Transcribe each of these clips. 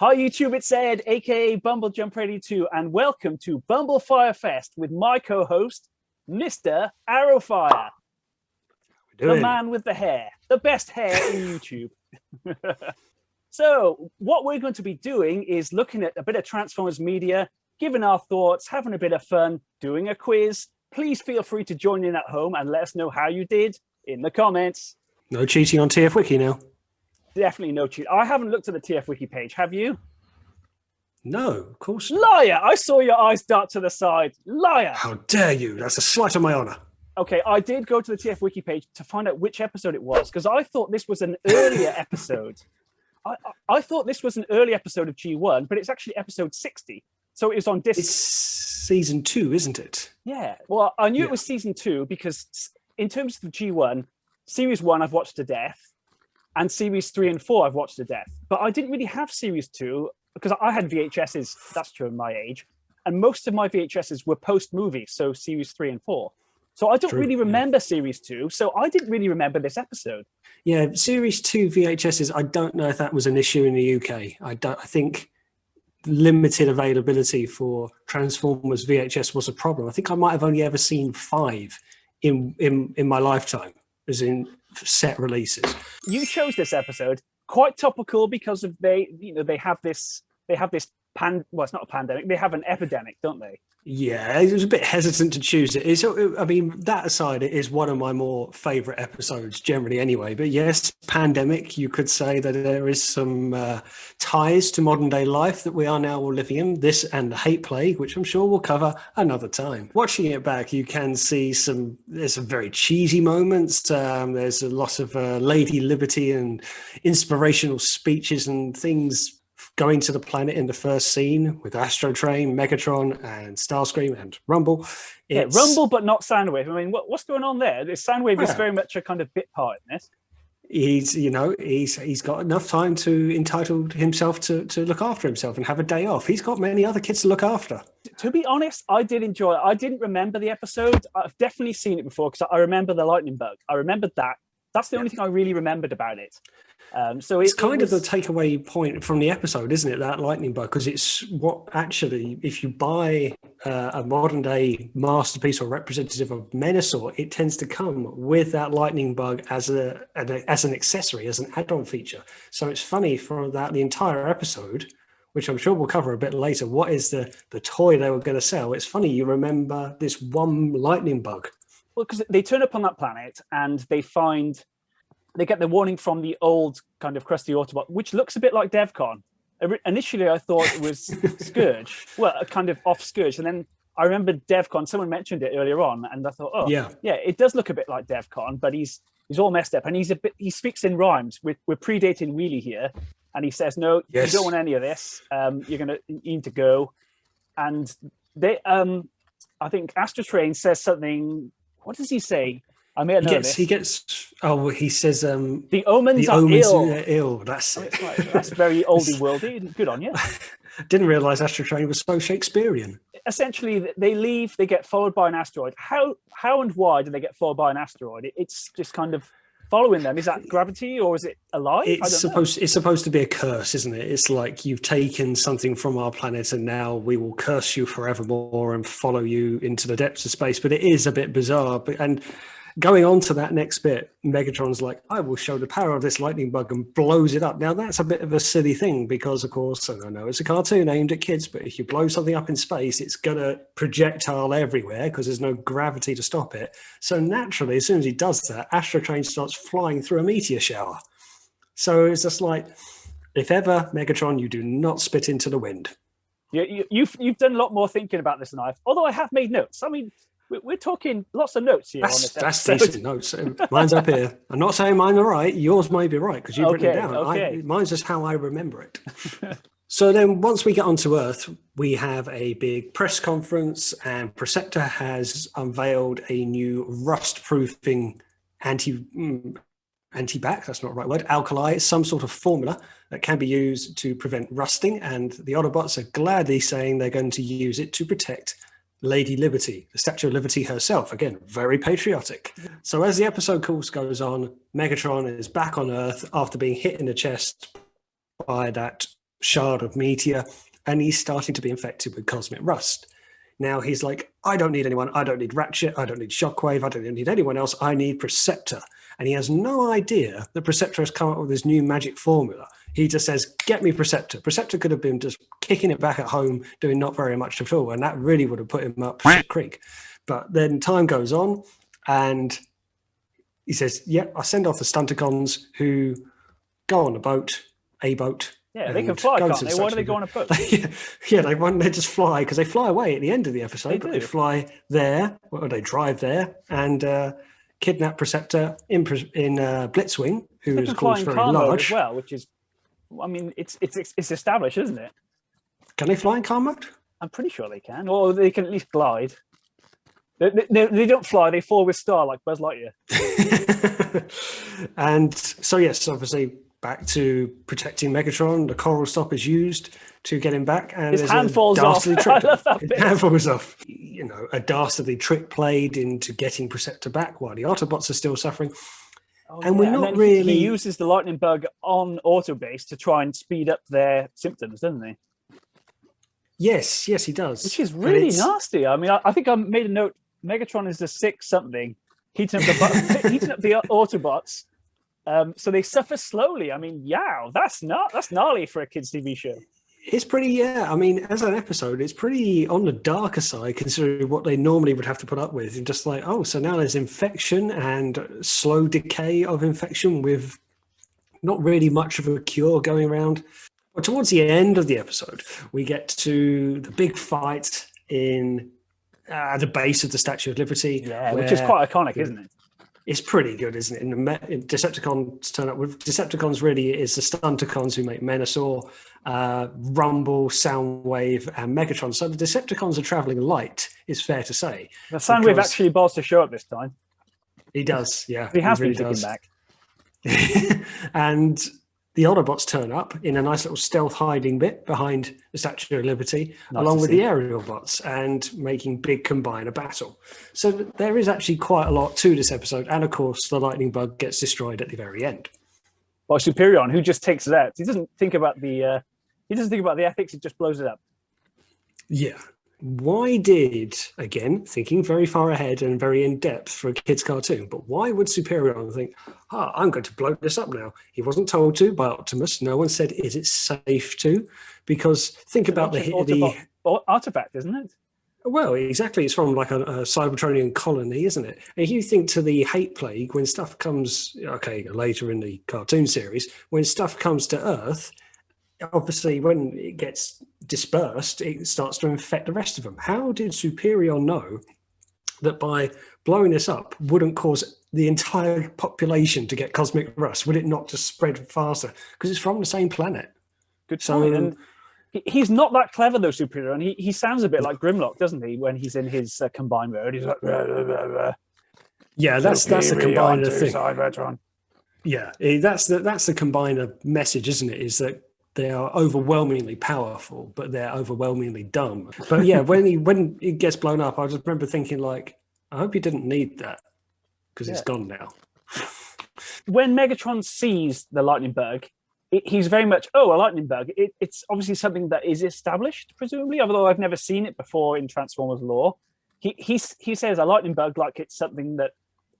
Hi YouTube, it's Ed, aka Bumblejumper82, and welcome to Bumblefyre Fest with my co-host, Mr. ArrowFyre. The man with the hair, the best hair in YouTube. So what we're going to be doing is looking at a bit of Transformers media, giving our thoughts, having a bit of fun, doing a quiz. Please feel free to join in at home and let us know how you did in the comments. No cheating on TF Wiki now. Definitely no cheat. I haven't looked at the TF Wiki page. Have you? No, of course not. Liar! I saw your eyes dart to the side. Liar! How dare you? That's a slight on my honour. Okay, I did go to the TF Wiki page to find out which episode it was, because I thought this was an earlier episode. I thought this was an early episode of G1, but it's actually episode 60. So it was on disc. It's season 2, isn't it? Yeah. Well, I knew it was season 2 because in terms of G1, series 1 I've watched to death, and series 3 and 4 I've watched to death. But I didn't really have series 2 because I had VHSs, that's true in my age, and most of my VHSs were post-movie, so series 3 and 4. So I don't really remember series 2, so I didn't really remember this episode. Yeah, series 2 VHSs, I don't know if that was an issue in the UK. I think limited availability for Transformers VHS was a problem. I think I might have only ever seen 5 in my lifetime, as in set releases. You chose this episode, quite topical because of they have this well, it's not a pandemic, they have an epidemic, don't they? Yeah, I was a bit hesitant to choose it. I mean, that aside, it is one of my more favourite episodes generally anyway. But yes, pandemic, you could say that there is some ties to modern day life that we are now all living in. This and the hate plague, which I'm sure we'll cover another time. Watching it back, you can see there's some very cheesy moments. There's a lot of Lady Liberty and inspirational speeches and things going to the planet in the first scene with Astro Train, Megatron, and Starscream and Rumble. Yeah, Rumble, but not Soundwave. I mean, what's going on there? Soundwave is very much a kind of bit part in this. He's got enough time to entitle himself to look after himself and have a day off. He's got many other kids to look after. To be honest, I did enjoy it. I didn't remember the episode. I've definitely seen it before because I remember the lightning bug. I remembered that. That's the only thing I really remembered about it. So it's kind of the takeaway point from the episode, isn't it? That lightning bug, because it's what actually, if you buy a modern day masterpiece or representative of Menasor, it tends to come with that lightning bug as an accessory, as an add-on feature. So it's funny for that the entire episode, which I'm sure we'll cover a bit later. What is the toy they were going to sell? It's funny you remember this one lightning bug. Well, because they turn up on that planet and they get the warning from the old kind of crusty Autobot, which looks a bit like DevCon. Initially, I thought it was Scourge, well, a kind of off Scourge. And then I remember DevCon, someone mentioned it earlier on, and I thought, yeah, it does look a bit like DevCon, but he's all messed up. And he speaks in rhymes. We're predating Wheelie here. And he says, no, you don't want any of this. You need to go. And they, I think Astro Train says something, what does he say? I may have known this. He says the omens are ill. That's it. That's very oldie worldy. Good on you. Didn't realise Astro Train was so Shakespearean. Essentially, they leave, they get followed by an asteroid. How and why do they get followed by an asteroid? It's just kind of following them. Is that gravity or is it alive? It's supposed to be a curse, isn't it? It's like you've taken something from our planet and now we will curse you forevermore and follow you into the depths of space. But it is a bit bizarre. And going on to that next bit, Megatron's like, I will show the power of this lightning bug, and blows it up. Now, that's a bit of a silly thing because, of course, I know it's a cartoon aimed at kids, but if you blow something up in space, it's going to projectile everywhere because there's no gravity to stop it. So naturally, as soon as he does that, Astro Train starts flying through a meteor shower. So it's just like, if ever, Megatron, you do not spit into the wind. You've done a lot more thinking about this than I've, although I have made notes. I mean, we're talking lots of notes here. That's decent notes. Mine's up here. I'm not saying mine are right. Yours may be right because you've written it down. Mine's just how I remember it. So then once we get onto Earth, we have a big press conference and Preceptor has unveiled a new rust-proofing anti-bac, that's not the right word, alkali, some sort of formula that can be used to prevent rusting. And the Autobots are gladly saying they're going to use it to protect Lady Liberty, the Statue of Liberty herself. Again, very patriotic. So as the episode course goes on, Megatron is back on Earth after being hit in the chest by that shard of meteor, and he's starting to be infected with cosmic rust. Now he's like, I don't need anyone. I don't need Ratchet. I don't need Shockwave. I don't need anyone else. I need Preceptor. And he has no idea that Preceptor has come up with this new magic formula. He just says, get me Preceptor. Preceptor could have been just kicking it back at home, doing not very much at all. And that really would have put him up shit creek. But then time goes on and he says, yeah, I send off the Stunticons who go on a boat. Yeah, they can fly, can't they? Why do they go on a boat? They just fly because they fly away at the end of the episode. They fly there, or they drive there, and kidnap Preceptor in Blitzwing, who is of course very large as well. Which is, I mean, it's established, isn't it? Can they fly in car mode? I'm pretty sure they can, or they can at least glide. They don't fly; they fall with star like Buzz Lightyear. And so yes, obviously. Back to protecting Megatron. The coral stop is used to get him back, and his hand falls off. I love that bit. His hand falls off. You know, a dastardly trick played into getting Preceptor back while the Autobots are still suffering. We're not really. He uses the lightning bug on Autobase to try and speed up their symptoms, doesn't he? Yes, he does. Which is really nasty. I mean, I think I made a note. Megatron is the 6 something, heating up the Autobots. So they suffer slowly. I mean, that's gnarly for a kids' TV show. It's pretty, I mean, as an episode, it's pretty on the darker side considering what they normally would have to put up with. And just like, so now there's infection and slow decay of infection with not really much of a cure going around. But towards the end of the episode, we get to the big fight in the base of the Statue of Liberty. Yeah, which is quite iconic, isn't it? It's pretty good, isn't it? In Decepticons turn up with Decepticons. Really, is the Stunticons who make Menasor, Rumble, Soundwave, and Megatron. So the Decepticons are traveling light. Is fair to say. The Soundwave actually bothers to show up this time. He does, yeah. He has been taken back. And the Autobots turn up in a nice little stealth hiding bit behind the Statue of Liberty, along with the aerial bots, and making big combiner battle. So there is actually quite a lot to this episode, and of course the lightning bug gets destroyed at the very end by Superion, who just takes it out. He doesn't think about the ethics; he just blows it up. Yeah. Why did, again, thinking very far ahead and very in-depth for a kid's cartoon, but why would Superion think, I'm going to blow this up now? He wasn't told to by Optimus. No one said, is it safe to? Because think about the artifact, isn't it? Well, exactly. It's from like a Cybertronian colony, isn't it? And if you think to the hate plague, when stuff comes, later in the cartoon series, when stuff comes to Earth, obviously when it gets dispersed, it starts to infect the rest of them. How did Superior know that by blowing this up wouldn't cause the entire population to get cosmic rust? Would it not just spread faster? Because it's from the same planet. Good point. And he's not that clever, though, Superior. And he sounds a bit like Grimlock, doesn't he, when he's in his combined mode? He's like, blah, blah, blah, blah. Yeah, that's the combiner thing. Cybertron. Yeah, that's the combiner message, isn't it? Is that they are overwhelmingly powerful, but they're overwhelmingly dumb. But yeah, when it gets blown up, I just remember thinking, like, I hope you didn't need that because it's gone now. When Megatron sees the lightning bug, he's very much, a lightning bug. It's obviously something that is established, presumably, although I've never seen it before in Transformers lore. He says a lightning bug like it's something that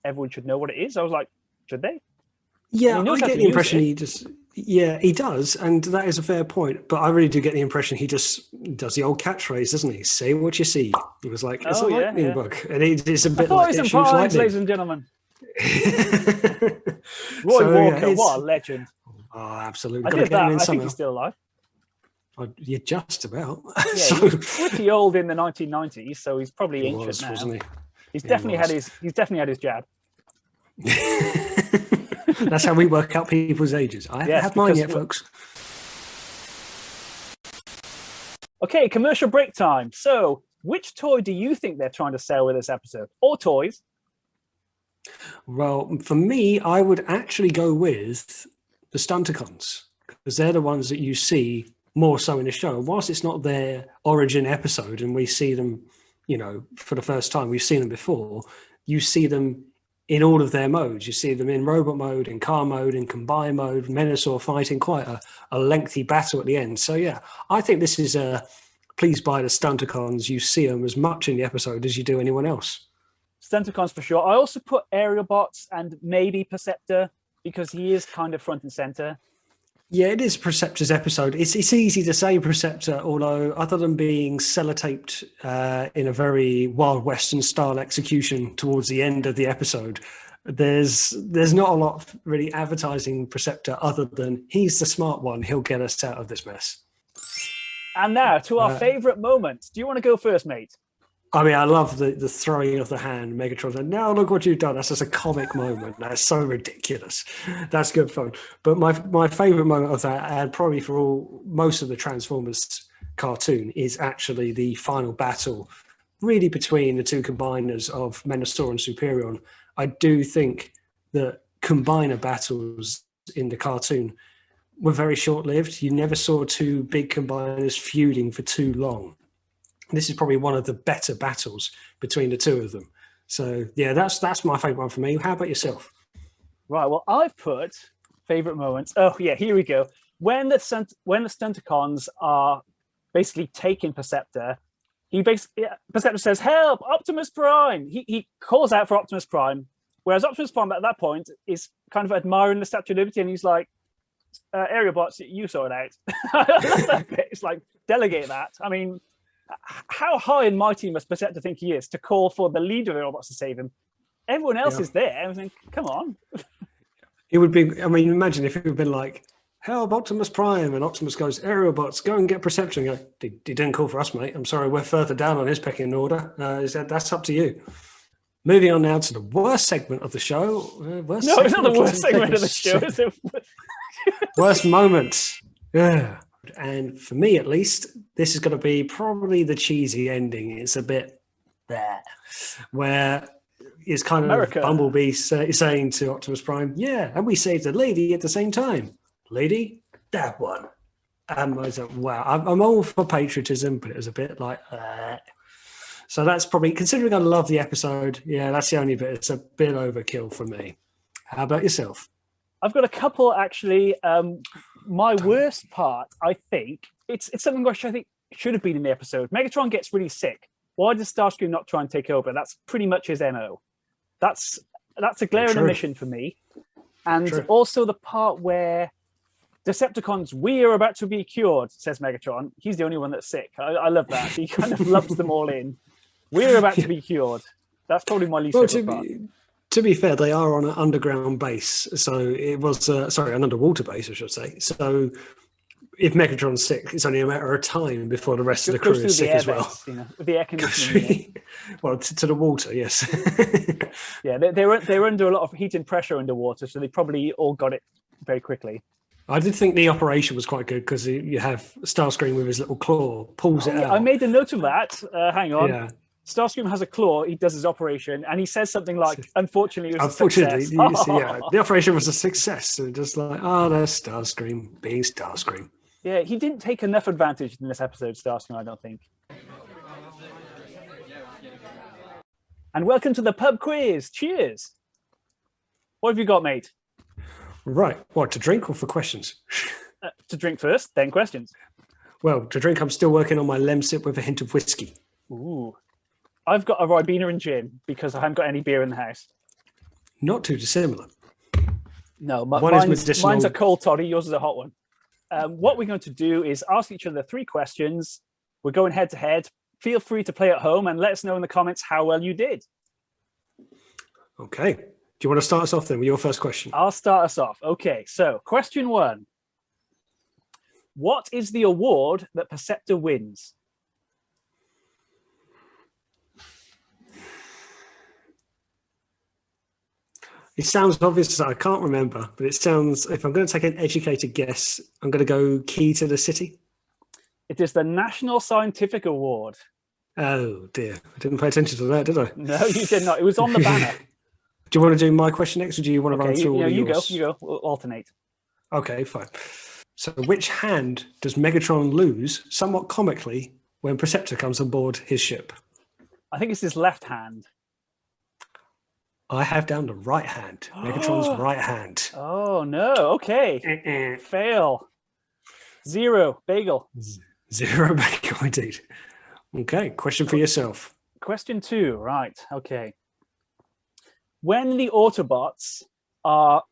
everyone should know what it is. I was like, should they? Yeah, I get the impression he does, and that is a fair point. But I really do get the impression he just does the old catchphrase, doesn't he? Say what you see. He was like, it's a lightning bug. And it's a bit like it shoots lightning. Ladies and gentlemen. Roy Walker, what a legend. Oh, absolutely. I think he's still alive. You're just about. Yeah, he was pretty old in the 1990s, so he's probably ancient now. Wasn't he? He's definitely had his jab. That's how we work out people's ages. I haven't had mine yet, folks. Okay, commercial break time. So, which toy do you think they're trying to sell with this episode? Or toys? Well, for me, I would actually go with the Stunticons, because they're the ones that you see more so in the show. Whilst it's not their origin episode and we see them, for the first time, we've seen them before, you see them in all of their modes. You see them in robot mode, in car mode, in combine mode, Menasor fighting quite a lengthy battle at the end. So yeah, I think this is pleased by the Stunticons. You see them as much in the episode as you do anyone else. Stunticons for sure. I also put aerial bots and maybe Perceptor because he is kind of front and center. Yeah, it is Perceptor's episode. It's easy to say Perceptor, although other than being sellotaped in a very Wild Western style execution towards the end of the episode, there's not a lot of really advertising Perceptor other than he's the smart one. He'll get us out of this mess. And now to our favourite moments. Do you want to go first, mate? I mean, I love the throwing of the hand, Megatron. And now look what you've done. That's just a comic moment. That's so ridiculous. That's good fun. But my favourite moment of that, and probably for most of the Transformers cartoon, is actually the final battle, really between the two combiners of Menasor and Superion. I do think that combiner battles in the cartoon were very short-lived. You never saw two big combiners feuding for too long. This is probably one of the better battles between the two of them. So yeah, that's my favourite one for me. How about yourself? Right. Well, I've put favourite moments. Oh yeah, here we go. When the Stunticons are basically taking Perceptor, Perceptor says, "Help, Optimus Prime!" He calls out for Optimus Prime, whereas Optimus Prime at that point is kind of admiring the Statue of Liberty, and he's like, "Aerial bots, you sort it out." I love that bit. It's like, delegate that. I mean, how high and mighty must Perceptor think he is to call for the leader of the robots to save him? Everyone else is there. I think, come on. It would be, I mean, imagine if it had been like, "Help, Optimus Prime," and Optimus goes, "Aerial bots, go and get Perceptor." And go, "He didn't call for us, mate. I'm sorry, we're further down on his pecking order. That's up to you." Moving on now to the worst segment of the show. It's not the worst segment of the show. Is it? Worst moments. Yeah. And for me, at least, this is going to be probably the cheesy ending. It's a bit there, where it's kind of Bumblebee saying to Optimus Prime, "Yeah, and we saved a lady at the same time. Lady, that one." And I was like, wow, I'm all for patriotism, but it was a bit like that. So that's probably, considering I love the episode, yeah, that's the only bit. It's a bit overkill for me. How about yourself? I've got a couple, actually. My worst part, I think, it's something which I think should have been in the episode. Megatron gets really sick. Why does Starscream not try and take over? That's pretty much his MO. That's a glaring omission for me. And also the part where Decepticons, "We are about to be cured," says Megatron. He's the only one that's sick. I love that. He kind of lumps them all in. "We're about to be cured." That's probably my least favorite part. To be fair, they are on an underground base, so it was an underwater base, I should say. So if Megatron's sick, it's only a matter of time before the rest of the crew is sick as well. You know, with the air conditioning. Well, to the water, yes. Yeah, they're under a lot of heat and pressure underwater, so they probably all got it very quickly. I did think the operation was quite good because you have Starscream with his little claw, pulls it out. I made a note of that. Hang on. Yeah. Starscream has a claw, he does his operation, and he says something like, "Unfortunately, it was a success." The operation was a success. And just like, oh, there's Starscream being Starscream. Yeah, he didn't take enough advantage in this episode, Starscream, I don't think. And welcome to the pub quiz. Cheers. What have you got, mate? Right. What, to drink or for questions? To drink first, then questions. Well, to drink, I'm still working on my Lemsip with a hint of whiskey. Ooh. I've got a Ribena and gin because I haven't got any beer in the house. Not too dissimilar. No, mine's a cold toddy, yours is a hot one. What we're going to do is ask each other 3 questions. We're going head to head. Feel free to play at home and let us know in the comments how well you did. Okay. Do you want to start us off then with your first question? I'll start us off. Okay, so question 1. What is the award that Perceptor wins? It sounds obvious, I can't remember, but it sounds, if I'm going to take an educated guess, I'm going to go Key to the City. It is the National Scientific Award. Oh, dear. I didn't pay attention to that, did I? No, you did not. It was on the banner. Do you want to do my question next, or do you want to run through all of yours? You go. We'll alternate. Okay, fine. So which hand does Megatron lose, somewhat comically, when Perceptor comes on board his ship? I think it's his left hand. I have down the right hand. Megatron's right hand. Oh no. Okay. Fail. 0 bagel. 0 bagel indeed. Okay, question for yourself. Question 2. Right. Okay. When the Autobots are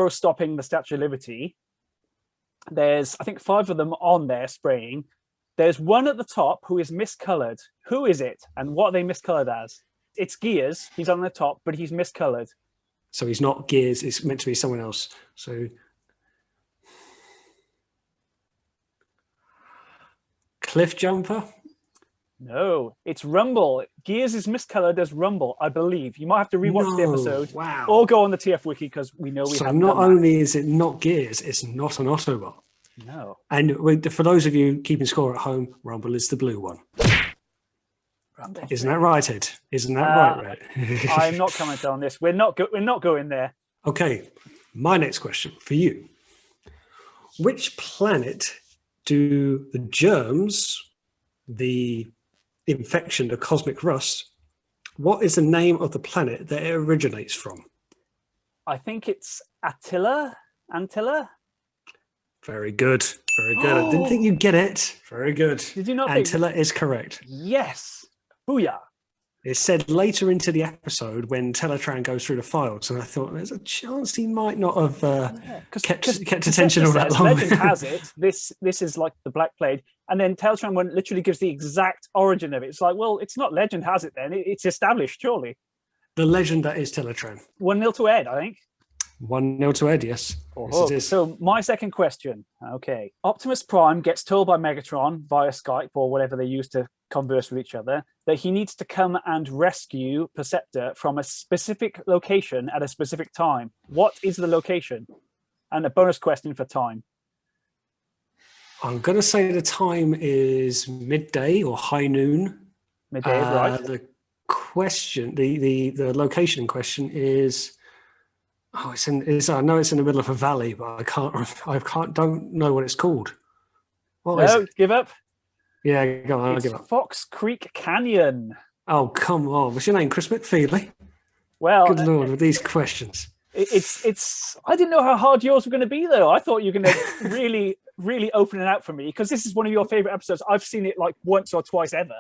stopping the Statue of Liberty, there's, I think, 5 of them on there spraying. There's one at the top who is miscolored. Who is it, and what are they miscolored as? It's Gears. He's on the top, but he's miscolored. So he's not Gears. It's meant to be someone else. So Cliff Jumper? No, it's Rumble. Gears is miscolored as Rumble, I believe. You might have to rewatch the episode. Wow. Or go on the TF Wiki, because we know we so haven't not done only is it not Gears, it's not an Autobot. No. And for those of you keeping score at home, Rumble is the blue one. Rumble. Isn't that right, Ed? Isn't that right, Red? I'm not commenting on this. We're not going there. Okay, my next question for you. Which planet do the germs, the infection, the cosmic rust, what is the name of the planet that it originates from? I think it's Antilla. Very good. Very good. I didn't think you'd get it. Very good. Did you not Antilla is correct. Yes. Booyah. It's said later into the episode when Teletran goes through the files, and I thought there's a chance he might not have kept attention all that long. Legend has it. This is like the Black Plague, and then Teletran one literally gives the exact origin of it. It's like, well, it's not legend has it then. It's established, surely. The legend that is Teletran. 1-0 to Ed, I think. 1-0 to Ed, yes. Yes, it is. So my second question. Okay. Optimus Prime gets told by Megatron via Skype or whatever they use to converse with each other that he needs to come and rescue Perceptor from a specific location at a specific time. What is the location? And a bonus question for time. I'm going to say the time is midday or high noon. Midday is right. The question, the location in question is... I know it's in the middle of a valley, but don't know what it's called. What is it? Give up. Yeah, go on. I'll give up. Fox Creek Canyon. Oh, come on! What's your name, Chris McFeely? Well, good lord, with these questions. It's. I didn't know how hard yours were going to be, though. I thought you were going to really open it out for me, because this is one of your favorite episodes. I've seen it like once or twice ever.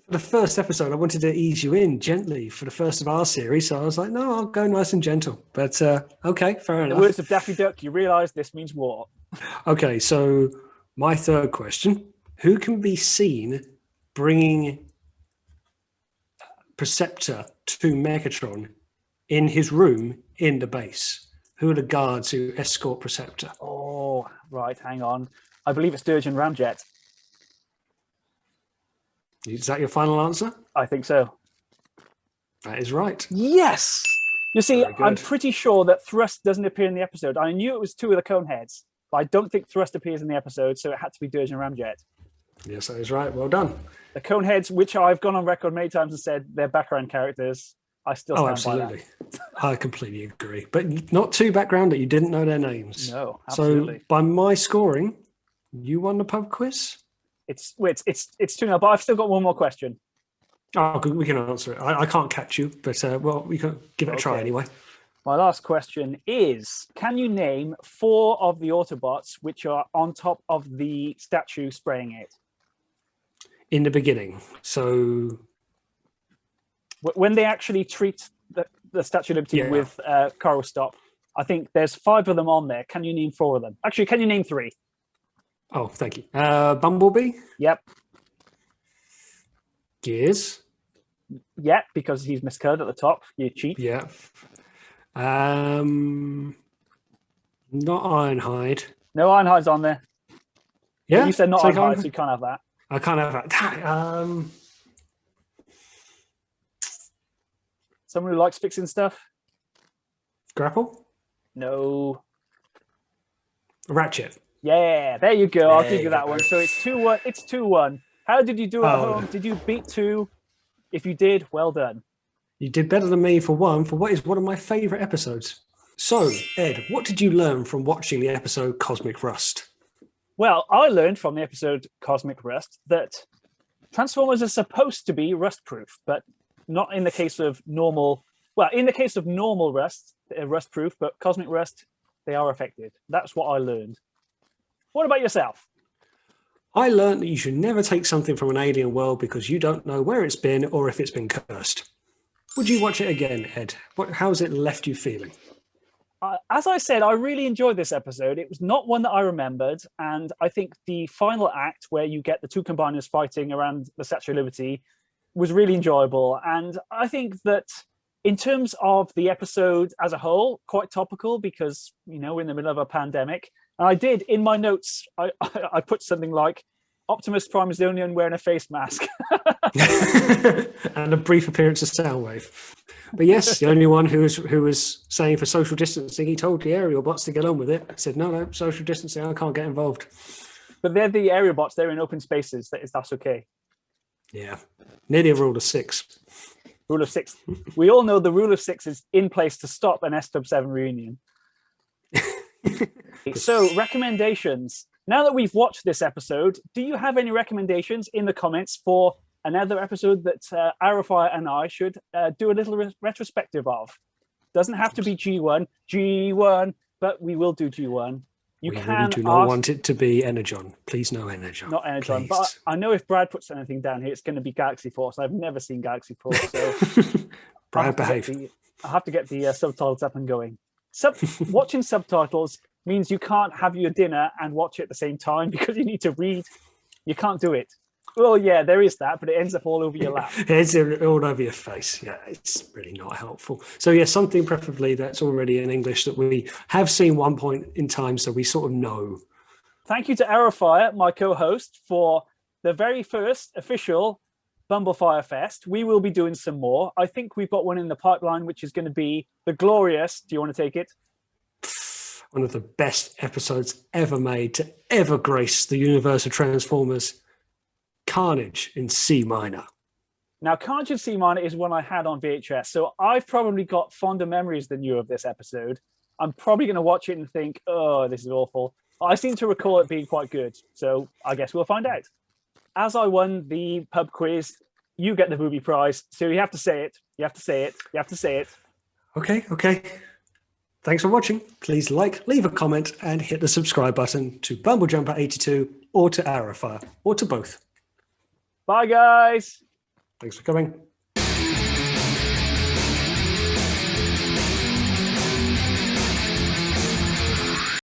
The first episode, I wanted to ease you in gently for the first of our series, so I was like, no, I'll go nice and gentle. But okay, fair enough. In the words of Daffy Duck, you realise this means war. Okay, so my third question: who can be seen bringing Perceptor to Megatron in his room in the base? Who are the guards who escort Perceptor? Oh, right, hang on. I believe it's Dirge and Ramjet. Is that your final answer? I think so. That is right. Yes! You see, I'm pretty sure that Thrust doesn't appear in the episode. I knew it was 2 of the Coneheads, but I don't think Thrust appears in the episode, so it had to be Dirge and Ramjet. Yes, that is right. Well done. The Coneheads, which I've gone on record many times and said they're background characters, I still stand absolutely. by that. I completely agree. But not too background that you didn't know their names. No, absolutely. So by my scoring, you won the pub quiz? It's 2-0, but I've still got one more question. Oh, we can answer it. I can't catch you, but well, we can give it a try anyway. My last question is, can you name 4 of the Autobots which are on top of the statue spraying it? In the beginning. So... when they actually treat the Statue of Liberty with Coral Stop, I think there's 5 of them on there. Can you name 4 of them? Actually, can you name 3? Oh, thank you. Bumblebee? Yep. Gears? Yep, because he's miscolored at the top. You cheat. Yeah. Not Ironhide. No, Ironhide's on there. Yeah? You said not Ironhide, so you can't have that. I can't have that. Someone who likes fixing stuff? Grapple? No. Ratchet? Yeah, there you go. I'll give you that one. So it's 2-1. It's 2-1. How did you do at home? Did you beat 2? If you did, well done. You did better than me for what is one of my favourite episodes. So, Ed, what did you learn from watching the episode Cosmic Rust? Well, I learned from the episode Cosmic Rust that Transformers are supposed to be rust-proof, but not in the case of normal... Well, in the case of normal rust, rust proof, but cosmic rust, they are affected. That's what I learned. What about yourself? I learned that you should never take something from an alien world because you don't know where it's been or if it's been cursed. Would you watch it again, Ed? How's it left you feeling? As I said, I really enjoyed this episode. It was not one that I remembered. And I think the final act where you get the two combiners fighting around the Statue of Liberty was really enjoyable. And I think that in terms of the episode as a whole, quite topical because, we're in the middle of a pandemic. And I did, in my notes, I put something like, Optimus Prime is the only one wearing a face mask. And a brief appearance of Soundwave. But yes, the only one who was saying for social distancing, he told the aerial bots to get on with it. He said, no, social distancing, I can't get involved. But they're the aerial bots. They're in open spaces. That's okay. Yeah, nearly a rule of 6. Rule of 6. We all know the rule of 6 is in place to stop an S-7 reunion. So, recommendations. Now that we've watched this episode, do you have any recommendations in the comments for another episode that ArrowFyre and I should do a little retrospective of? Doesn't have to be G1, but we will do G1. We really do not want it to be Energon. Please no Energon. Not Energon. Please. But I know if Brad puts anything down here, it's going to be Galaxy Force. I've never seen Galaxy Force. So Brad, behave. I have to get the subtitles up and going. Watching subtitles means you can't have your dinner and watch it at the same time because you need to read. You can't do it. Well, yeah, there is that, but it ends up all over your lap. It's all over your face. Yeah, it's really not helpful. So, yeah, something preferably that's already in English that we have seen one point in time so we sort of know. Thank you to ArrowFyre, my co-host, for the very first official Bumblefyre Fest. We will be doing some more. I think we've got one in the pipeline, which is going to be the glorious, do you want to take it? One of the best episodes ever made to ever grace the universe of Transformers. Carnage in C minor. Now, Carnage in C minor is one I had on VHS, so I've probably got fonder memories than you of this episode. I'm probably going to watch it and think, oh, this is awful. I seem to recall it being quite good, so I guess we'll find out. As I won the pub quiz, you get the booby prize, so you have to say it. You have to say it. You have to say it. Okay. Thanks for watching. Please leave a comment, and hit the subscribe button to Bumblejumper82 or to ArrowFyre, or to both. Bye, guys. Thanks for coming.